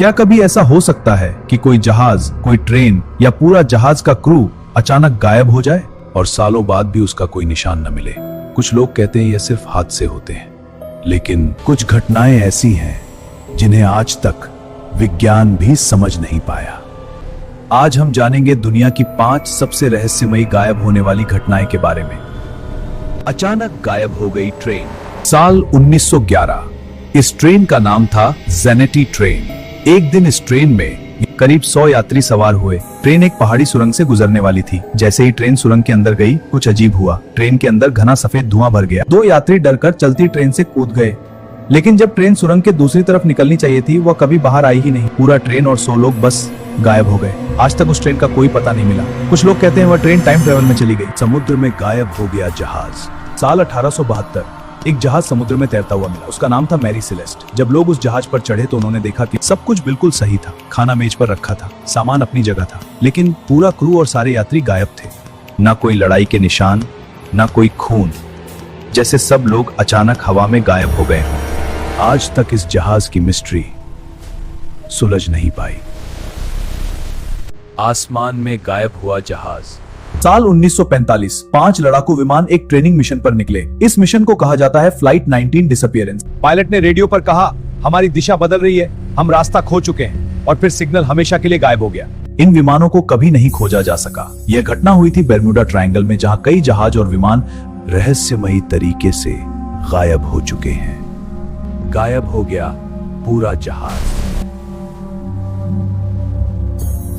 क्या कभी ऐसा हो सकता है कि कोई जहाज, कोई ट्रेन या पूरा जहाज का क्रू अचानक गायब हो जाए और सालों बाद भी उसका कोई निशान न मिले? कुछ लोग कहते हैं यह सिर्फ हादसे होते हैं, लेकिन कुछ घटनाएं ऐसी हैं जिन्हें आज तक विज्ञान भी समझ नहीं पाया। आज हम जानेंगे दुनिया की 5 सबसे रहस्यमयी गायब होने वाली घटनाएं के बारे में। अचानक गायब हो गई ट्रेन। साल 1911। इस ट्रेन का नाम था ज़ेनेटी ट्रेन। एक दिन इस ट्रेन में करीब 100 यात्री सवार हुए। ट्रेन एक पहाड़ी सुरंग से गुजरने वाली थी। जैसे ही ट्रेन सुरंग के अंदर गई, कुछ अजीब हुआ। ट्रेन के अंदर घना सफेद धुआं भर गया। 2 यात्री डरकर चलती ट्रेन से कूद गए, लेकिन जब ट्रेन सुरंग के दूसरी तरफ निकलनी चाहिए थी, वह कभी बाहर आई ही नहीं। पूरा ट्रेन और 100 लोग बस गायब हो गए। आज तक उस ट्रेन का कोई पता नहीं मिला। कुछ लोग कहते हैं वह ट्रेन टाइम ट्रेवल में चली गई। समुद्र में गायब हो गया जहाज। साल 1872 एक जहाज समुद्र में तैरता हुआ मिला। उसका नाम था मैरी सेलेस्ट। जब लोग उस जहाज पर चढ़े तो उन्होंने देखा कि सब कुछ बिल्कुल सही था। खाना मेज पर रखा था, सामान अपनी जगह था, लेकिन पूरा क्रू और सारे यात्री गायब थे। ना कोई लड़ाई के निशान, ना कोई खून, जैसे सब लोग अचानक हवा में गायब हो गए हों। आज तक इस जहाज की मिस्ट्री सुलझ नहीं पाई। आसमान में गायब हुआ जहाज। साल 1945 5 लड़ाकू विमान एक ट्रेनिंग मिशन पर निकले। इस मिशन को कहा जाता है फ्लाइट 19 डिसअपीयरेंस। पायलट ने रेडियो पर कहा, हमारी दिशा बदल रही है, हम रास्ता खो चुके हैं, और फिर सिग्नल हमेशा के लिए गायब हो गया। इन विमानों को कभी नहीं खोजा जा सका। यह घटना हुई थी बर्मुडा ट्रायंगल में, जहां कई जहाज और विमान रहस्यमयी तरीके से गायब हो चुके हैं। गायब हो गया पूरा जहाज।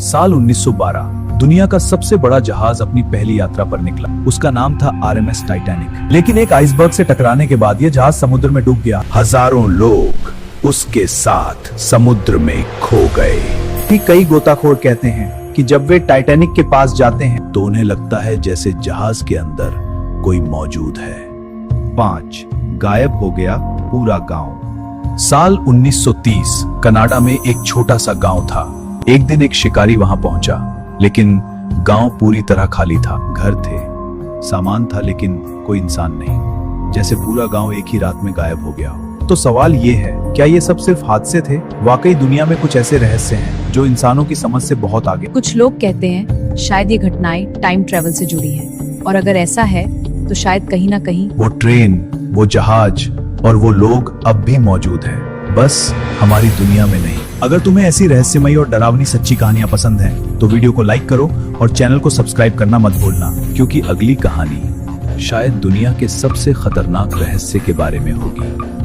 साल 1912 दुनिया का सबसे बड़ा जहाज अपनी पहली यात्रा पर निकला। उसका नाम था RMS टाइटैनिक। लेकिन एक आइसबर्ग से टकराने के बाद यह जहाज समुद्र में डूब गया। हजारों लोग उसके साथ समुद्र में खो गए। कई गोताखोर कहते हैं कि जब वे टाइटैनिक के पास जाते हैं तो उन्हें लगता है जैसे जहाज के अंदर कोई मौजूद है। 5 गायब हो गया पूरा गांव। साल 1930 कनाडा में एक छोटा सा गांव था। एक दिन एक शिकारी वहां पहुंचा, लेकिन गांव पूरी तरह खाली था। घर थे, सामान था, लेकिन कोई इंसान नहीं। जैसे पूरा गांव एक ही रात में गायब हो गया हो। तो सवाल ये है, क्या ये सब सिर्फ हादसे थे? वाकई दुनिया में कुछ ऐसे रहस्य हैं जो इंसानों की समझ से बहुत आगे। कुछ लोग कहते हैं शायद ये घटनाएं टाइम ट्रेवल से जुड़ी हैं, और अगर ऐसा है तो शायद कहीं ना कहीं वो ट्रेन, वो जहाज और वो लोग अब भी मौजूद हैं, बस हमारी दुनिया में नहीं। अगर तुम्हें ऐसी रहस्यमयी और डरावनी सच्ची कहानियां पसंद हैं, तो वीडियो को लाइक करो और चैनल को सब्सक्राइब करना मत भूलना, क्योंकि अगली कहानी शायद दुनिया के सबसे खतरनाक रहस्य के बारे में होगी।